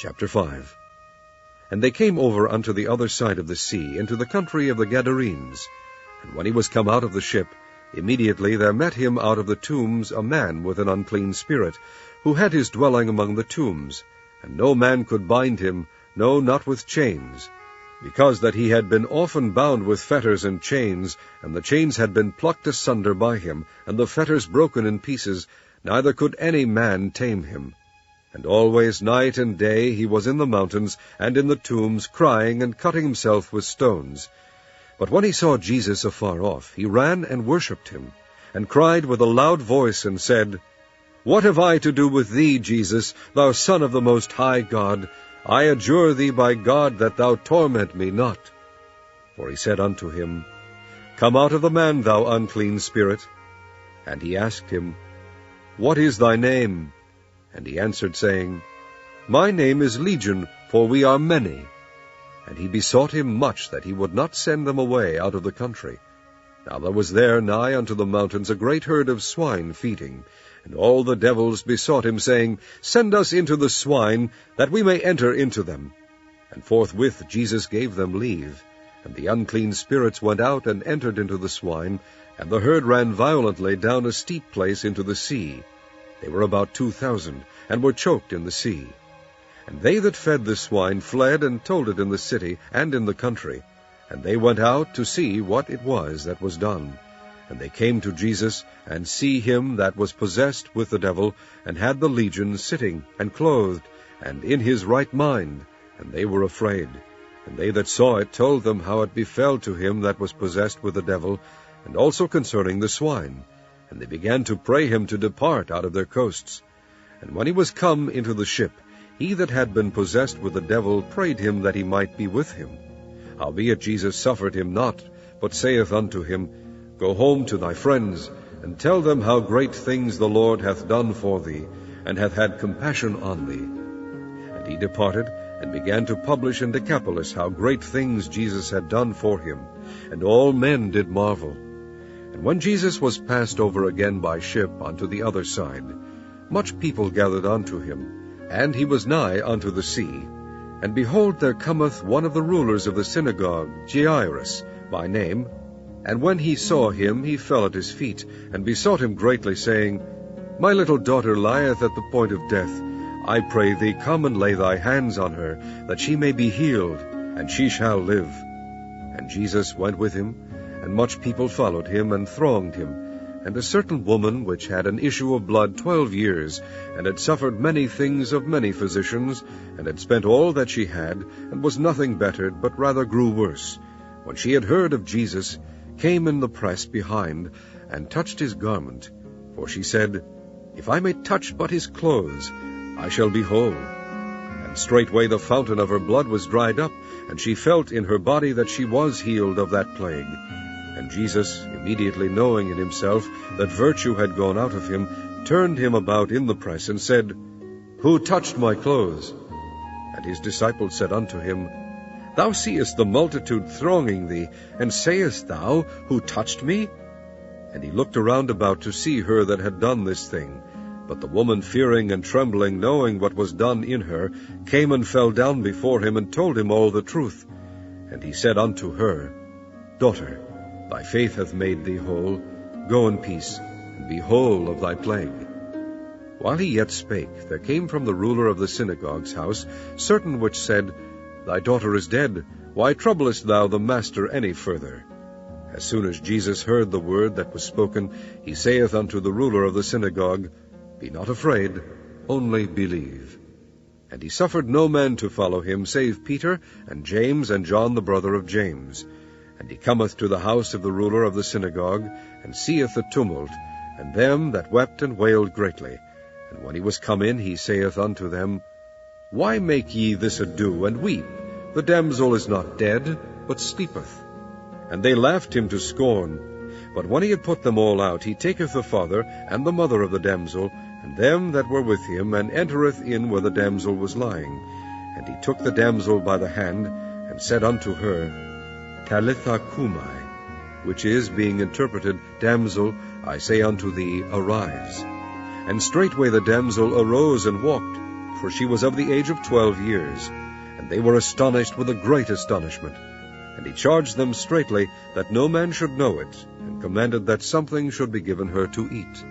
Chapter 5. And they came over unto the other side of the sea, into the country of the Gadarenes. And when he was come out of the ship, immediately there met him out of the tombs a man with an unclean spirit, who had his dwelling among the tombs. And no man could bind him, no, not with chains, because that he had been often bound with fetters and chains, and the chains had been plucked asunder by him, and the fetters broken in pieces, neither could any man tame him. And always night and day he was in the mountains and in the tombs, crying and cutting himself with stones. But when he saw Jesus afar off, he ran and worshipped him, and cried with a loud voice, and said, What have I to do with thee, Jesus, thou Son of the Most High God? I adjure thee by God that thou torment me not. For he said unto him, Come out of the man, thou unclean spirit. And he asked him, What is thy name? And he answered, saying, My name is Legion, for we are many. And he besought him much that he would not send them away out of the country. Now there was there nigh unto the mountains a great herd of swine feeding. And all the devils besought him, saying, Send us into the swine, that we may enter into them. And forthwith Jesus gave them leave. And the unclean spirits went out and entered into the swine, and the herd ran violently down a steep place into the sea. They were about 2,000, and were choked in the sea. And they that fed the swine fled, and told it in the city and in the country. And they went out to see what it was that was done. And they came to Jesus, and see him that was possessed with the devil, and had the legion, sitting, and clothed, and in his right mind. And they were afraid. And they that saw it told them how it befell to him that was possessed with the devil, and also concerning the swine. And they began to pray him to depart out of their coasts. And when he was come into the ship, he that had been possessed with the devil prayed him that he might be with him. Howbeit Jesus suffered him not, but saith unto him, Go home to thy friends, and tell them how great things the Lord hath done for thee, and hath had compassion on thee. And he departed, and began to publish in Decapolis how great things Jesus had done for him. And all men did marvel. And when Jesus was passed over again by ship unto the other side, much people gathered unto him, and he was nigh unto the sea. And behold, there cometh one of the rulers of the synagogue, Jairus by name. And when he saw him, he fell at his feet, and besought him greatly, saying, My little daughter lieth at the point of death. I pray thee, come and lay thy hands on her, that she may be healed, and she shall live. And Jesus went with him, and much people followed him, and thronged him. And a certain woman, which had an issue of blood 12 years, and had suffered many things of many physicians, and had spent all that she had, and was nothing bettered, but rather grew worse, when she had heard of Jesus, came in the press behind, and touched his garment. For she said, If I may touch but his clothes, I shall be whole. And straightway the fountain of her blood was dried up, and she felt in her body that she was healed of that plague. And Jesus, immediately knowing in himself that virtue had gone out of him, turned him about in the press, and said, Who touched my clothes? And his disciples said unto him, Thou seest the multitude thronging thee, and sayest thou, Who touched me? And he looked around about to see her that had done this thing. But the woman, fearing and trembling, knowing what was done in her, came and fell down before him, and told him all the truth. And he said unto her, Daughter, thy faith hath made thee whole. Go in peace, and be whole of thy plague. While he yet spake, there came from the ruler of the synagogue's house certain which said, Thy daughter is dead. Why troublest thou the master any further? As soon as Jesus heard the word that was spoken, he saith unto the ruler of the synagogue, Be not afraid, only believe. And he suffered no man to follow him, save Peter, and James, and John the brother of James. And he cometh to the house of the ruler of the synagogue, and seeth the tumult, and them that wept and wailed greatly. And when he was come in, he saith unto them, Why make ye this ado, and weep? The damsel is not dead, but sleepeth. And they laughed him to scorn. But when he had put them all out, he taketh the father and the mother of the damsel, and them that were with him, and entereth in where the damsel was lying. And he took the damsel by the hand, and said unto her, Talitha cumi, which is, being interpreted, Damsel, I say unto thee, arise. And straightway the damsel arose and walked, for she was of the age of 12 years. And they were astonished with a great astonishment. And he charged them straitly that no man should know it, and commanded that something should be given her to eat.